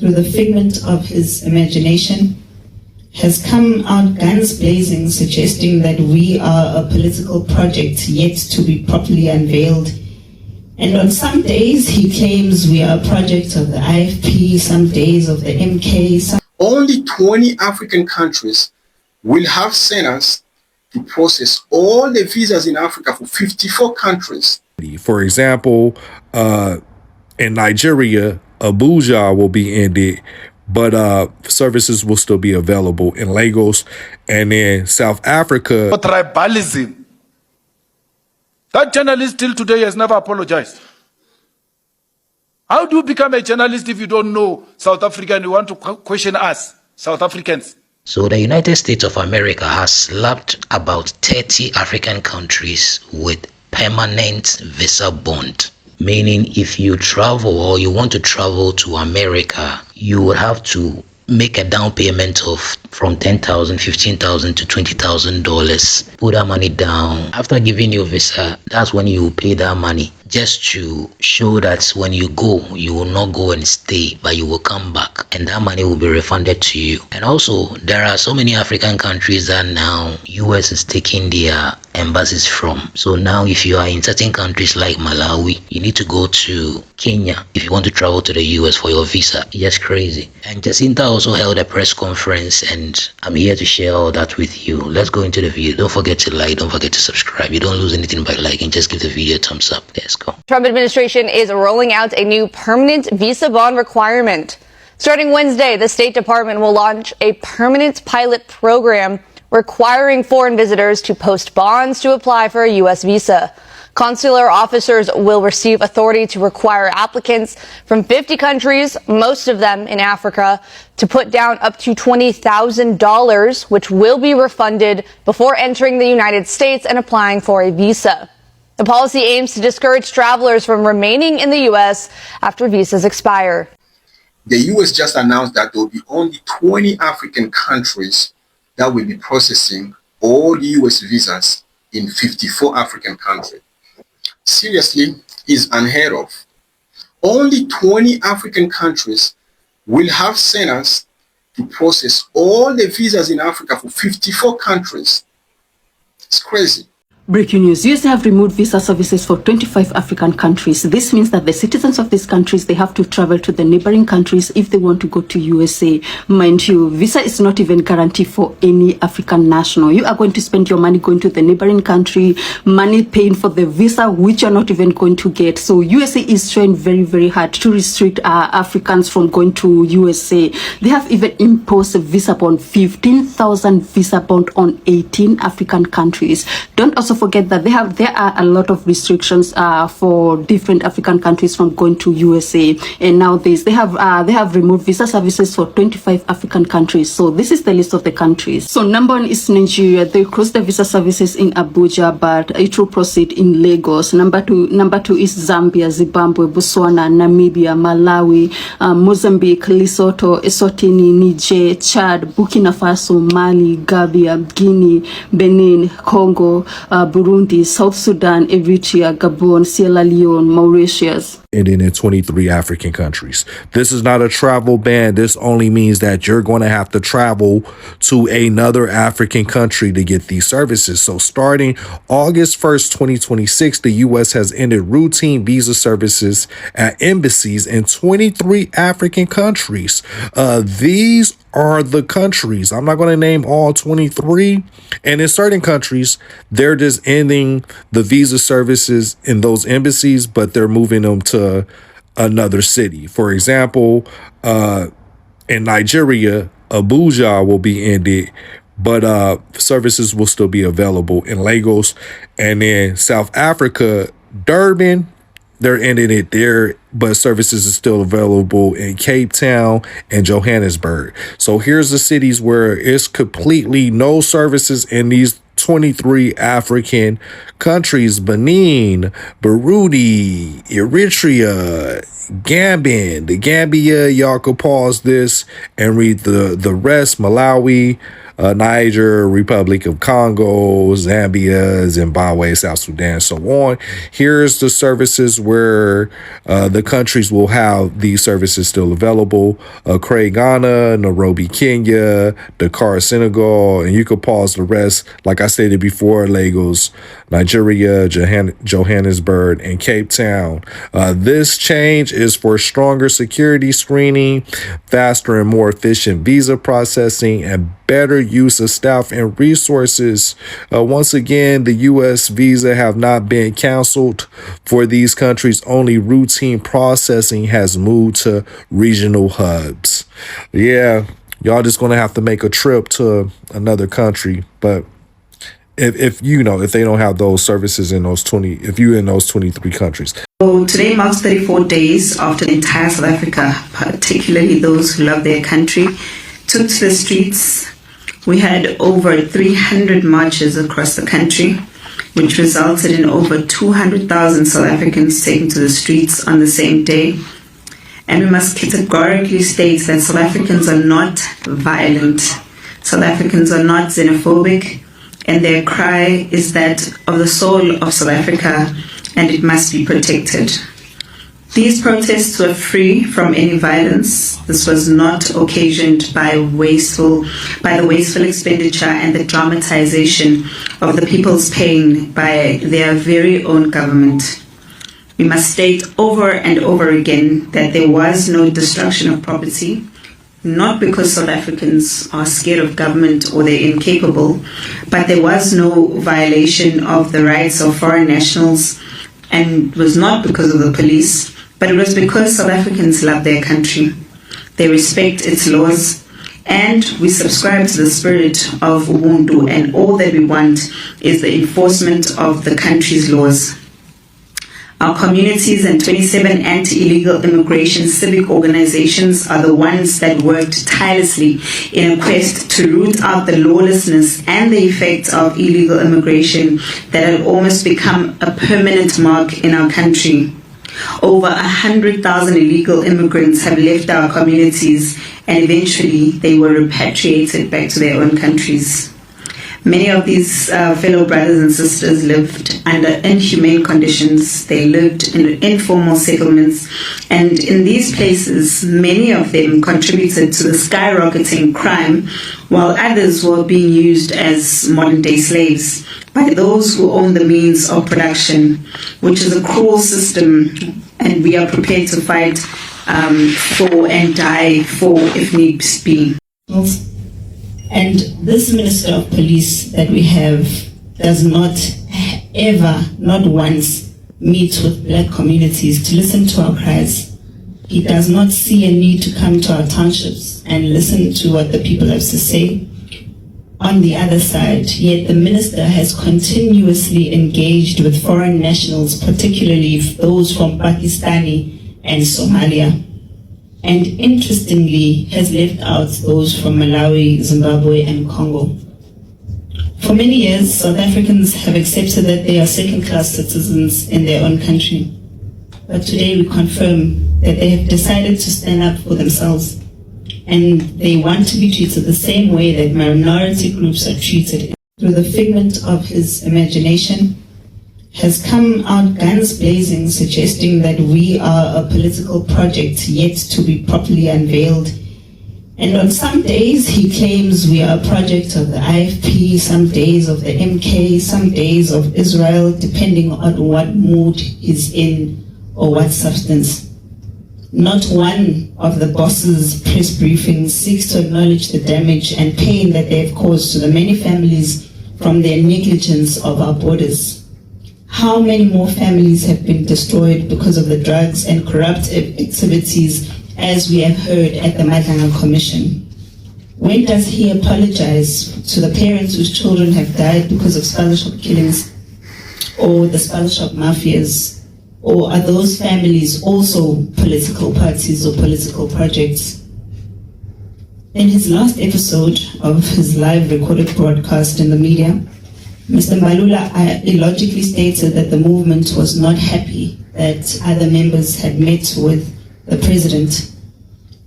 through the figment of his imagination, has come out guns blazing, suggesting that we are a political project yet to be properly unveiled. And on some days, he claims we are a project of the IFP, some days of the MK. Only 20 African countries will have centers to process all the visas in Africa for 54 countries. For example, in Nigeria, Abuja will be ended, but services will still be available in Lagos. And in South Africa, for tribalism. That journalist till today has never apologized. How do you become a journalist if you don't know South Africa and you want to question us, South Africans? So the United States of America has slapped about 30 African countries with permanent visa bond. Meaning if you travel or you want to travel to America, you would have to make a down payment of from $10,000, $15,000 to $20,000. Put that money down. After giving you a visa, that's when you pay that money, just to show that when you go, you will not go and stay, but you will come back, and that money will be refunded to you. And also, there are so many African countries that now US is taking their embassies from. So now if you are in certain countries like Malawi, you need to go to Kenya if you want to travel to the US for your visa. It's crazy. And JACINTA also held a press conference, and I'm here to share all that with you. Let's go into the video. Don't forget to like, don't forget to subscribe. You don't lose anything by liking. Just give the video a thumbs up. Let's go. Trump administration is rolling out a new permanent visa bond requirement. Starting Wednesday, the State Department will launch a permanent pilot program requiring foreign visitors to post bonds to apply for a U.S. visa. Consular officers will receive authority to require applicants from 50 countries, most of them in Africa, to put down up to $20,000, which will be refunded before entering the United States and applying for a visa. The policy aims to discourage travelers from remaining in the U.S. after visas expire. The U.S. just announced that there will be only 20 African countries that will be processing all U.S. visas in 54 African countries. Seriously, is unheard of. Only 20 African countries will have centers to process all the visas in Africa for 54 countries. It's crazy. Breaking news. USA have removed visa services for 25 African countries. This means that the citizens of these countries, they have to travel to the neighboring countries if they want to go to USA. Mind you, visa is not even guaranteed for any African national. You are going to spend your money going to the neighboring country, money paying for the visa, which you're not even going to get. So USA is trying very, very hard to restrict Africans from going to USA. They have even imposed a visa bond, 15,000 visa bond on 18 African countries. Don't also forget that there are a lot of restrictions for different African countries from going to USA. And nowadays they have removed visa services for 25 African countries. So this is the list of the countries. So number one is Nigeria. They closed the visa services in Abuja, but it will proceed in Lagos. Number two is Zambia, Zimbabwe, Botswana, Namibia, Malawi, Mozambique, Lesotho, Eswatini, Niger, Chad, Burkina Faso, Mali, Gambia, Guinea, Benin, Congo, Burundi, South Sudan, Eritrea, Gabon, Sierra Leone, Mauritius. And then in 23 African countries. This is not a travel ban. This only means that you're going to have to travel to another African country to get these services. So starting August 1st, 2026, the U.S. has ended routine visa services at embassies in 23 African countries. These are the countries. I'm not going to name all 23. And in certain countries, they're just ending the visa services in those embassies, but they're moving them to another city. For example, in Nigeria, Abuja will be ended, but services will still be available in Lagos. And in South Africa, Durban, they're ending it there, but services is still available in Cape Town and Johannesburg. So here's the cities where it's completely no services in these 23 African countries: Benin, Burundi, Eritrea, the Gambia. Y'all could pause this and read the rest: Malawi, Niger, Republic of Congo, Zambia, Zimbabwe, South Sudan, so on. Here's the services where the countries will have these services still available. Accra, Ghana, Nairobi, Kenya, Dakar, Senegal, and you could pause the rest. Like I stated before, Lagos, Nigeria, Johannesburg, and Cape Town. This change is for stronger security screening, faster and more efficient visa processing, and better use of staff and resources. Once again, the U.S. visa have not been canceled for these countries. Only routine processing has moved to regional hubs. Yeah, y'all just gonna have to make a trip to another country, but if they don't have those services in those 23 countries. So today marks 34 days after the entire South Africa, particularly those who love their country, took to the streets. We had over 300 marches across the country, which resulted in over 200,000 South Africans taken to the streets on the same day. And we must categorically state that South Africans are not violent. South Africans are not xenophobic, and their cry is that of the soul of South Africa, and it must be protected. These protests were free from any violence. This was not occasioned by the wasteful expenditure and the dramatization of the people's pain by their very own government. We must state over and over again that there was no destruction of property, not because South Africans are scared of government or they're incapable, but there was no violation of the rights of foreign nationals, and it was not because of the police, but it was because South Africans love their country. They respect its laws, and we subscribe to the spirit of Ubuntu, and all that we want is the enforcement of the country's laws. Our communities and 27 anti-illegal immigration civic organizations are the ones that worked tirelessly in a quest to root out the lawlessness and the effects of illegal immigration that had almost become a permanent mark in our country. Over 100,000 illegal immigrants have left our communities, and eventually they were repatriated back to their own countries. Many of these fellow brothers and sisters lived under inhumane conditions. They lived in informal settlements, and in these places, many of them contributed to the skyrocketing crime, while others were being used as modern-day slaves by those who own the means of production, which is a cruel system, and we are prepared to fight for and die for if needs be. And this Minister of Police that we have does not ever, not once, meet with black communities to listen to our cries. He does not see a need to come to our townships and listen to what the people have to say. On the other side, yet the minister has continuously engaged with foreign nationals, particularly those from Pakistan and Somalia, and interestingly has left out those from Malawi, Zimbabwe, and Congo. For many years, South Africans have accepted that they are second-class citizens in their own country. But today we confirm that they have decided to stand up for themselves, and they want to be treated the same way that minority groups are treated. Through the figment of his imagination, has come out guns blazing, suggesting that we are a political project yet to be properly unveiled. And on some days he claims we are a project of the IFP, some days of the MK, some days of Israel, depending on what mood he's in or what substance. Not one of the boss's press briefings seeks to acknowledge the damage and pain that they have caused to the many families from their negligence of our borders. How many more families have been destroyed because of the drugs and corrupt activities, as we have heard at the Madlanga Commission? When does he apologize to the parents whose children have died because of scholarship killings or the scholarship mafias? Or are those families also political parties or political projects? In his last episode of his live recorded broadcast in the media, Mr. Mbalula illogically stated that the movement was not happy that other members had met with the president.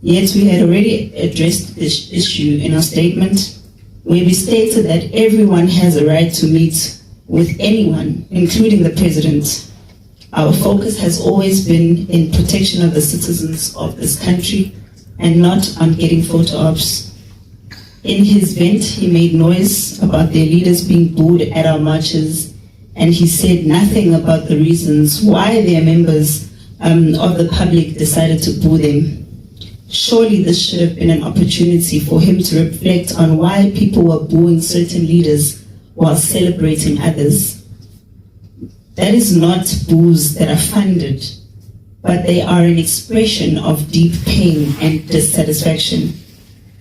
Yet we had already addressed this issue in our statement, where we stated that everyone has a right to meet with anyone, including the president. Our focus has always been in protection of the citizens of this country and not on getting photo ops. In his vent, he made noise about their leaders being booed at our marches, and he said nothing about the reasons why their members of the public decided to boo them. Surely this should have been an opportunity for him to reflect on why people were booing certain leaders while celebrating others. That is not boos that are funded, but they are an expression of deep pain and dissatisfaction.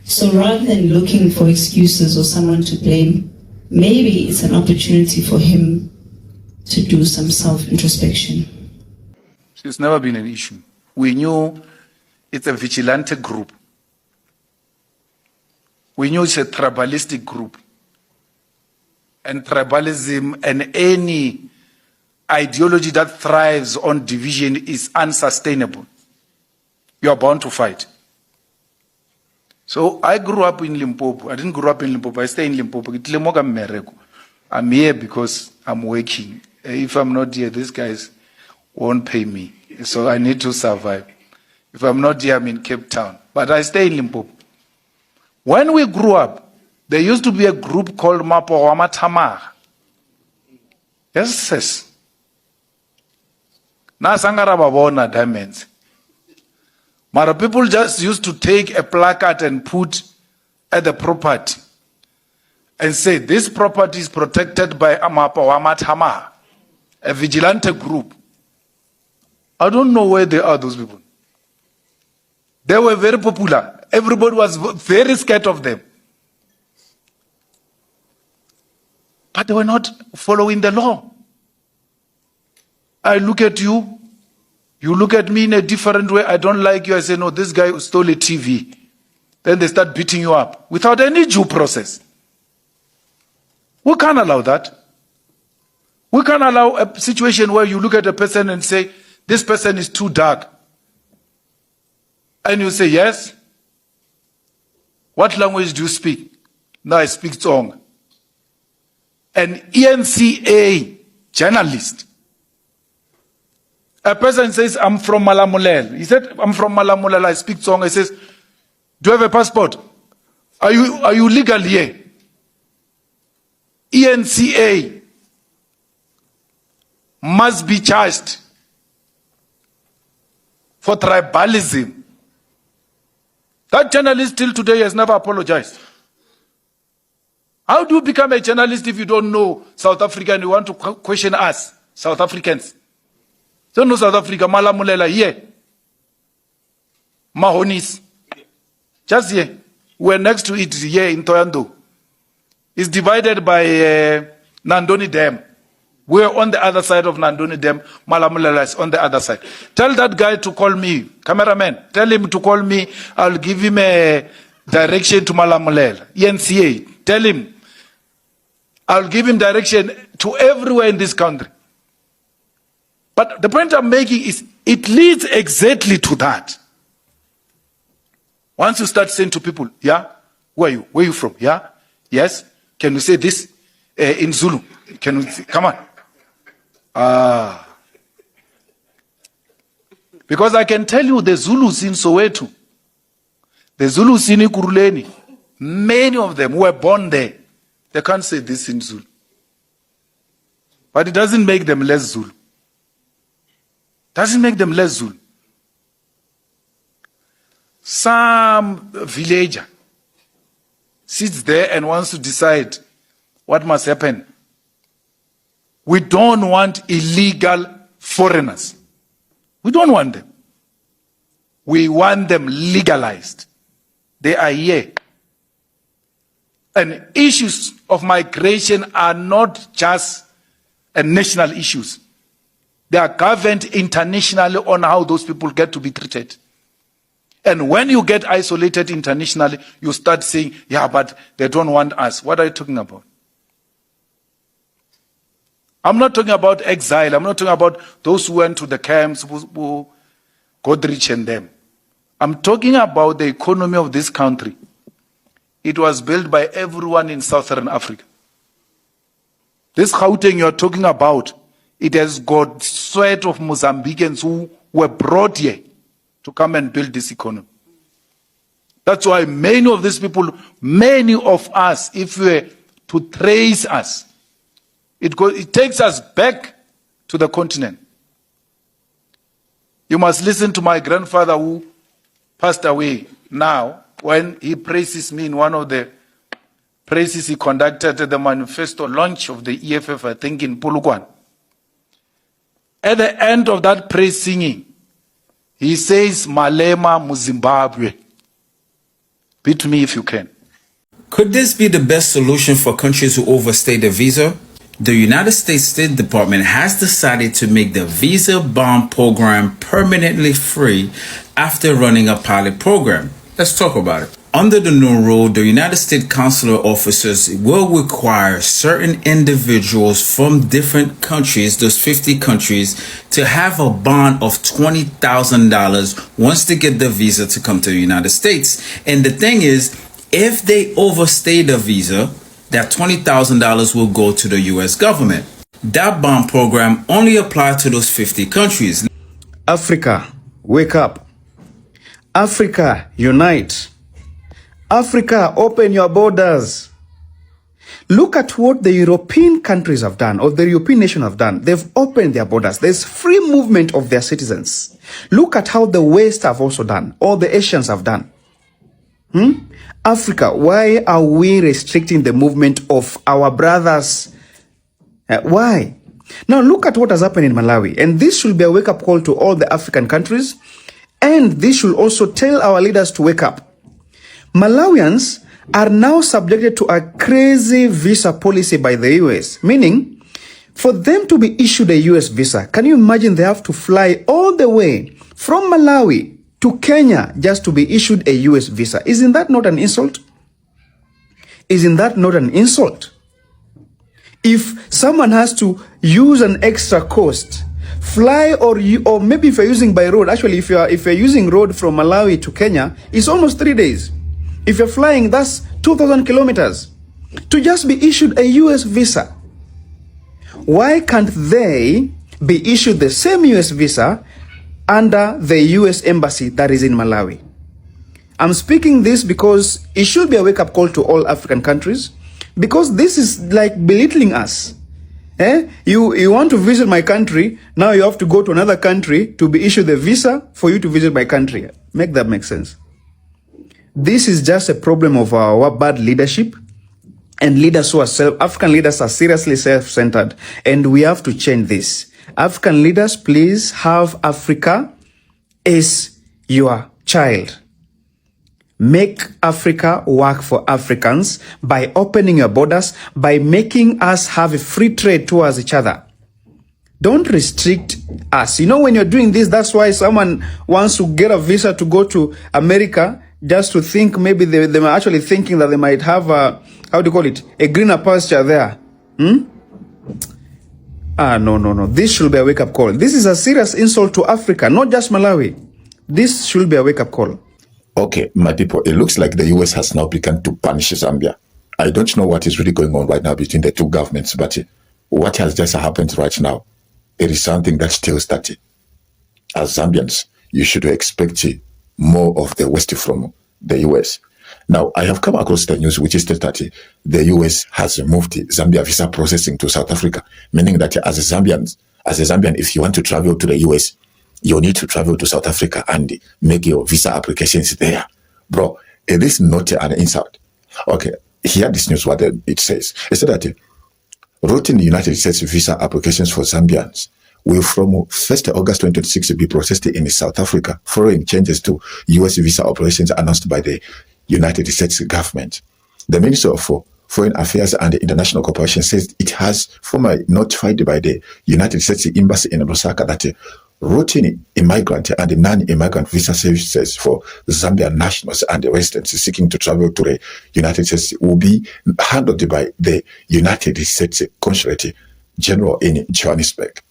So rather than looking for excuses or someone to blame, maybe it's an opportunity for him to do some self-introspection. It's never been an issue. We knew it's a vigilante group. We knew it's a tribalistic group. And tribalism and any ideology that thrives on division is unsustainable. You are bound to fight. So I grew up in Limpopo. I didn't grow up in Limpopo. I stay in Limpopo. I'm here because I'm working. If I'm not here, these guys won't pay me. So I need to survive. If I'm not here, I'm in Cape Town. But I stay in Limpopo. When we grew up, there used to be a group called Mapowamatama. Yes. Now Sangara Babona diamonds. Mara people just used to take a placard and put at the property and say, this property is protected by Mapowamatama, a vigilante group. I don't know where they are, those people. They were very popular. Everybody was very scared of them. But they were not following the law. I look at you, you look at me in a different way, I don't like you, I say, no, this guy stole a TV. Then they start beating you up without any due process. We can't allow that. We can't allow a situation where you look at a person and say, this person is too dark. And you say, yes. What language do you speak? No, I speak Tsonga. An ENCA journalist. A person says, I'm from Malamulele. He said, I'm from Malamulele, I speak Tsonga. He says, do you have a passport? Are you legal here? ENCA must be charged for tribalism. That journalist till today has never apologized. How do you become a journalist if you don't know South Africa and you want to question us, South Africans? Don't know South Africa, Malamulele here. Mahonis. Just here. We're next to it here in Toyando. It's divided by Nandoni Dam. We're on the other side of Nandoni Dam. Malamulele is on the other side. Tell that guy to call me. Cameraman, tell him to call me. I'll give him a direction to Malamulele. ENCA. Tell him. I'll give him direction to everywhere in this country. But the point I'm making is it leads exactly to that. Once you start saying to people, yeah, who are you? Where are you from? Yeah? Yes? Can you say this in Zulu? Can we come on? Because I can tell you the Zulus in Soweto, the Zulus in Ikuruleni, many of them were born there. They can't say this in Zulu. But it doesn't make them less Zulu. Doesn't make them less Zulu. Some villager sits there and wants to decide what must happen. We don't want illegal foreigners. We don't want them. We want them legalized. They are here. And issues of migration are not just national issues. They are governed internationally on how those people get to be treated. And when you get isolated internationally, you start saying, yeah, but they don't want us. What are you talking about? I'm not talking about exile. I'm not talking about those who went to the camps, who got rich and them. I'm talking about the economy of this country. It was built by everyone in Southern Africa. This Gauteng you're talking about it has got sweat of Mozambicans who were brought here to come and build this economy. That's why many of these people, many of us, if we were to trace us, it takes us back to the continent. You must listen to my grandfather who passed away now, when he praises me in one of the praises he conducted at the manifesto launch of the EFF, I think in Polokwane. At the end of that praise singing, he says, Malema Muzimbabwe. Beat me if you can. Could this be the best solution for countries who overstay the visa? The United States State Department has decided to make the visa bond program permanently free after running a pilot program. Let's talk about it. Under the new rule, the United States consular officers will require certain individuals from different countries, those 50 countries, to have a bond of $20,000 once they get the visa to come to the United States. And the thing is, if they overstay the visa, that $20,000 will go to the U.S. government. That bond program only applies to those 50 countries. Africa, wake up. Africa, unite. Africa, open your borders. Look at what the European countries have done, or the European nations have done. They've opened their borders. There's free movement of their citizens. Look at how the West have also done, all the Asians have done. Africa, why are we restricting the movement of our brothers? Why? Now look at what has happened in Malawi. And this should be a wake-up call to all the African countries. And this should also tell our leaders to wake up. Malawians are now subjected to a crazy visa policy by the US. Meaning, for them to be issued a US visa, can you imagine they have to fly all the way from Malawi to Kenya just to be issued a US visa? Isn't that not an insult? Isn't that not an insult? If someone has to use an extra cost, fly or maybe if you're using by road, actually if you're using road from Malawi to Kenya, it's almost 3 days. If you're flying, that's 2,000 kilometers to just be issued a US visa. Why can't they be issued the same US visa under the US embassy that is in Malawi? I'm speaking this because it should be a wake-up call to all African countries, because this is like belittling us. You want to visit my country, now you have to go to another country to be issued the visa for you to visit my country. Make that make sense. This is just a problem of our bad leadership, and leaders who are African leaders are seriously self-centered, and we have to change this. African leaders, please have Africa as your child. Make Africa work for Africans by opening your borders, by making us have a free trade towards each other. Don't restrict us. You know, when you're doing this, that's why someone wants to get a visa to go to America, just to think maybe they are actually thinking that they might have a, how do you call it, a greener pasture there. No. This should be a wake-up call. This is a serious insult to Africa, not just Malawi. This should be a wake-up call. Okay, my people, it looks like the US has now begun to punish Zambia. I don't know what is really going on right now between the two governments, but what has just happened right now, it is something that tells that as Zambians, you should expect more of the West from the US. Now, I have come across the news which is that the US has moved Zambia visa processing to South Africa, meaning that as a Zambian, if you want to travel to the US, you need to travel to South Africa and make your visa applications there. Bro, it is not an insult. Okay, hear this news, what it says. It said that routine United States visa applications for Zambians will from 1st August 2026 be processed in South Africa following changes to US visa operations announced by the United States government. The Ministry of Foreign Affairs and International Cooperation says it has formally notified by the United States Embassy in Lusaka that routine immigrant and non-immigrant visa services for Zambian nationals and residents seeking to travel to the United States will be handled by the United States Consulate General in Johannesburg.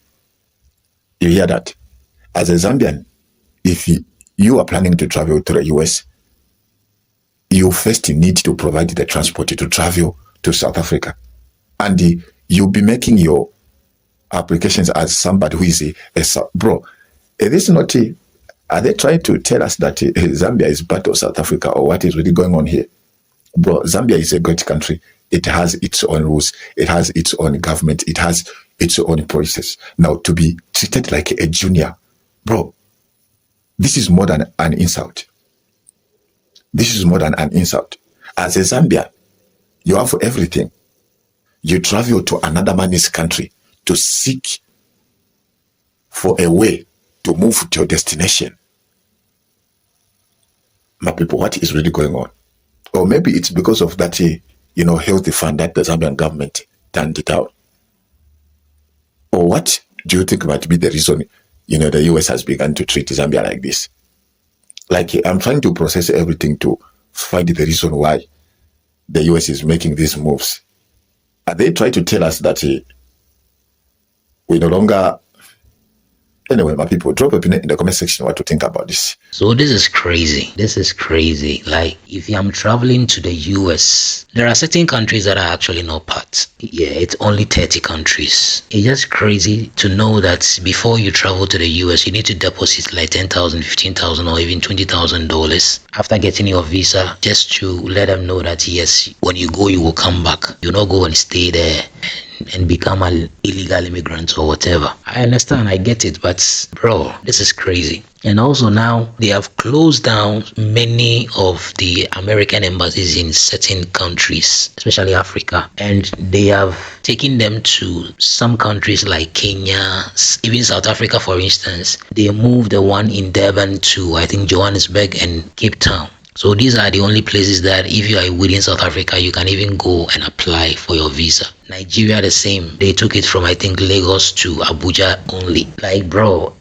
You hear that? As a Zambian, if you are planning to travel to the US, you first need to provide the transport to travel to South Africa. And you'll be making your applications as somebody who is bro. It is not. Are they trying to tell us that Zambia is part of South Africa, or what is really going on here? Bro, Zambia is a great country. It has its own rules. It has its own government. It has its own policies. Now, to be treated like a junior, bro, this is more than an insult. This is more than an insult. As a Zambian, you have everything. You travel to another man's country to seek for a way to move to your destination. My people, what is really going on? Or maybe it's because of that, healthy fund that the Zambian government turned it out. Or what do you think might be the reason, the US has begun to treat Zambia like this? Like, I'm trying to process everything to find the reason why the US is making these moves. Are they trying to tell us that we no longer... Anyway, my people, drop a opinion in the comment section what to think about this. So this is crazy. This is crazy. Like, if I'm traveling to the US, there are certain countries that are actually not part. Yeah, it's only 30 countries. It's just crazy to know that before you travel to the US, you need to deposit like $10,000, $15,000, or even $20,000 after getting your visa, just to let them know that yes, when you go, you will come back. You not go and stay there and become an illegal immigrant or whatever. I understand, I get it, but bro, this is crazy. And also now they have closed down many of the American embassies in certain countries, especially Africa, and they have taken them to some countries like Kenya, even South Africa, for instance. They moved the one in Durban to, I think, Johannesburg and Cape Town. So these are the only places that if you are within South Africa, you can even go and apply for your visa. Nigeria, the same. They took it from, I think, Lagos to Abuja only. Like, bro,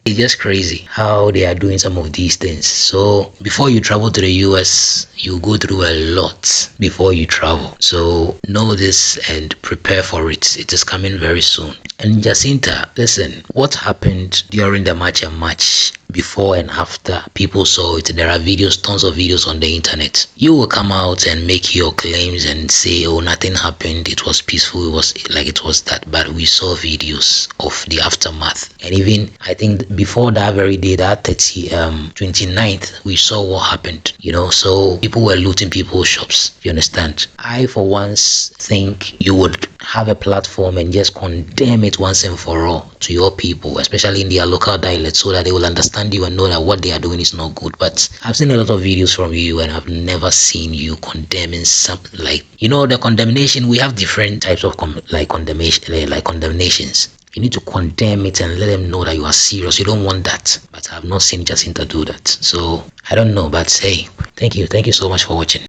it's just crazy how they are doing some of these things. So before you travel to the US, you go through a lot before you travel. So know this and prepare for it. It is coming very soon. And JACINTA, listen, what happened during the march and march, before and after, people saw it. There are videos, tons of videos on the internet. You will come out and make your claims and say, oh, nothing happened, it was peaceful, it was like it was that. But we saw videos of the aftermath. And even, I think, before that very day, that 29th, we saw what happened, so people were looting people's shops. You understand? I, for once, think you would have a platform and just condemn it once and for all to your people, especially in their local dialect, so that they will understand you and know that what they are doing is not good. But I've seen a lot of videos from you, and I've never seen you condemning something like, the condemnation. We have different types of condemnations. You need to condemn it and let them know that you are serious. You don't want that. But I've not seen JACINTA do that. So I don't know, but hey, thank you so much for watching.